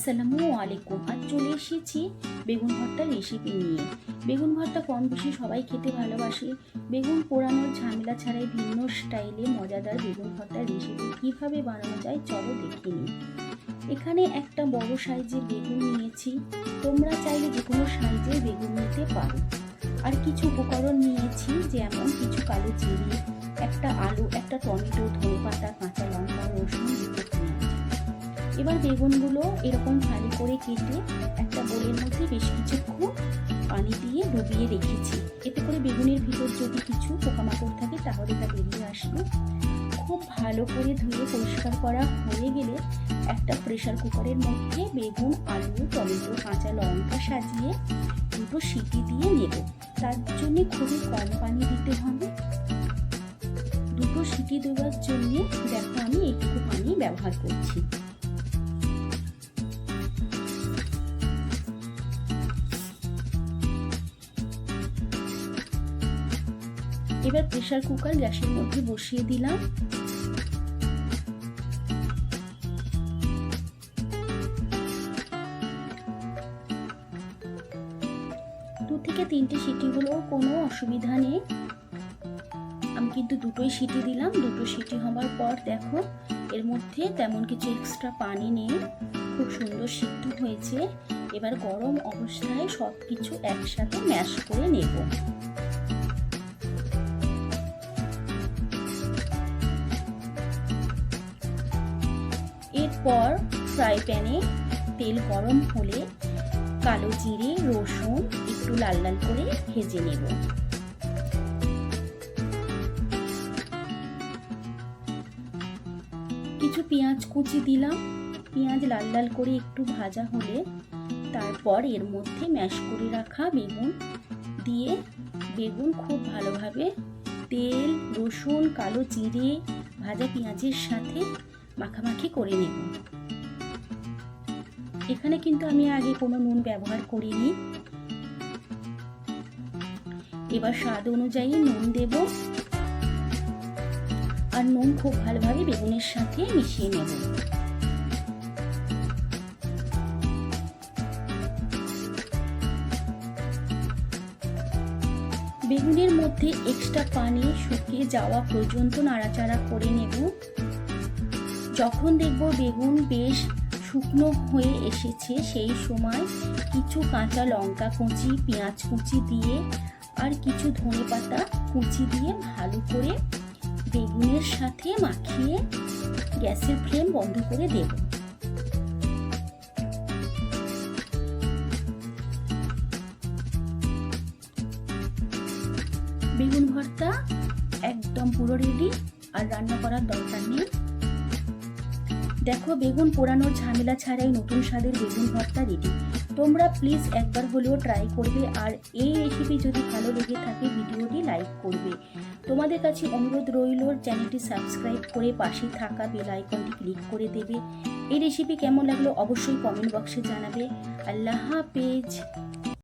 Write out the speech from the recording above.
আসসালামু আলাইকুম। আজ চলে এসেছি বেগুন ভর্তার রেসিপি নিয়ে। বেগুন ভর্তা কম বেশি সবাই খেতে ভালোবাসে। বেগুন পোড়ানোর ঝামেলা ছাড়াই ভিন্ন স্টাইলে মজাদার বেগুন ভর্তার রেসিপি কীভাবে বানানো যায় চলো দেখে নিই। এখানে একটা বড় সাইজের বেগুন নিয়েছি, তোমরা চাইলে যে কোনো সাইজের বেগুন নিতে পারো। আর কিছু উপকরণ নিয়েছি, যেমন কিছু কালো জিরে, একটা আলু, একটা টমেটো, ধনেপাতা, কাঁচা লঙ্কা, রসুন, দুটো পেঁয়াজ। এবার বেগুনগুলো এরকম ভালো করে কেটে একটা বোলের মধ্যে বেশ কিছুক্ষণ পানি দিয়ে ডুবিয়ে রেখেছি। এতে করে বেগুনের ভিতর যদি কিছু পোকামাকড় থাকে তাহলে তা বেরিয়ে আসবে। খুব ভালো করে ধুয়ে পরিষ্কার করা হয়ে গেলে একটা প্রেসার কুকারের মধ্যে বেগুন, আলু, টমেটো, কাঁচা লঙ্কা সাজিয়ে দুটো সিটি দিয়ে নেব। তার জন্য খুবই কম পানি দিতে হবে। দুটো সিটি দেওয়ার জন্য দেখো আমি একটু পানি ব্যবহার করছি। এবার প্রেসার কুকার গ্যাসের মধ্যে বসিয়ে দিলাম। দু থেকে তিনটে সিটি হলেও কোনো অসুবিধা নেই। আমি কিন্তু দুটোই সিটি দিলাম। দুটো সিটি হওয়ার পর দেখো এর মধ্যে তেমন কিছু এক্সট্রা পানি নেই, খুব সুন্দর সিদ্ধ হয়েছে। এবার গরম অবস্থায় সব কিছু একসাথে ম্যাশ করে নেব। এরপর ফ্রাই প্যানে তেল গরম হলে কালো জিরে, রসুন একটু লাল লাল করে ভেজে নেব। কিছু পেঁয়াজ কুচি দিলাম। পেঁয়াজ লাল লাল করে একটু ভাজা হলে তারপর এর মধ্যে ম্যাশ করে রাখা বেগুন দিয়ে বেগুন খুব ভালোভাবে তেল, রসুন, কালো জিরে, ভাজা পেঁয়াজের সাথে মাখামাখি করে নেব। এখানে কিন্তু আমি আগে কোনো নুন ব্যবহার করিনি। এবার স্বাদ অনুযায়ী নুন দেব আর নুন খুব ভালোভাবে বেগুনের সাথে মিশিয়ে নেব। বেগুনের মধ্যে এক্সট্রা পানি শুকিয়ে যাওয়া পর্যন্ত নাড়াচাড়া করে নেব। যখন দেখব বেগুন বেশ শুকনো হয়ে এসেছে সেই সময় কিছু কাঁচা লঙ্কা কুচি, পেঁয়াজ কুচি দিয়ে আর কিছু ধনেপাতা কুচি দিয়ে ভালো করে বেগুনের সাথে মাখিয়ে গ্যাসের ফ্লেম বন্ধ করে দেব। বেগুন ভর্তা একদম পুরো রেডি, আর রান্না করার দরকার নেই। দেখো বেগুন পোড়ানোর ঝামেলা ছাড়াই নতুন স্বাদের বেগুন ভর্তা রেডি। তোমরা প্লিজ একবার হলেও ট্রাই করবে। আর এই রেসিপি যদি ভালো লেগে থাকে ভিডিওটি লাইক করবে। তোমাদের কাছে অনুরোধ রইল চ্যানেলটি সাবস্ক্রাইব করে পাশে থাকা বেল আইকনটি ক্লিক করে দেবে। এই রেসিপি কেমন লাগলো অবশ্যই কমেন্ট বক্সে জানাবে। আল্লাহ হাফেজ।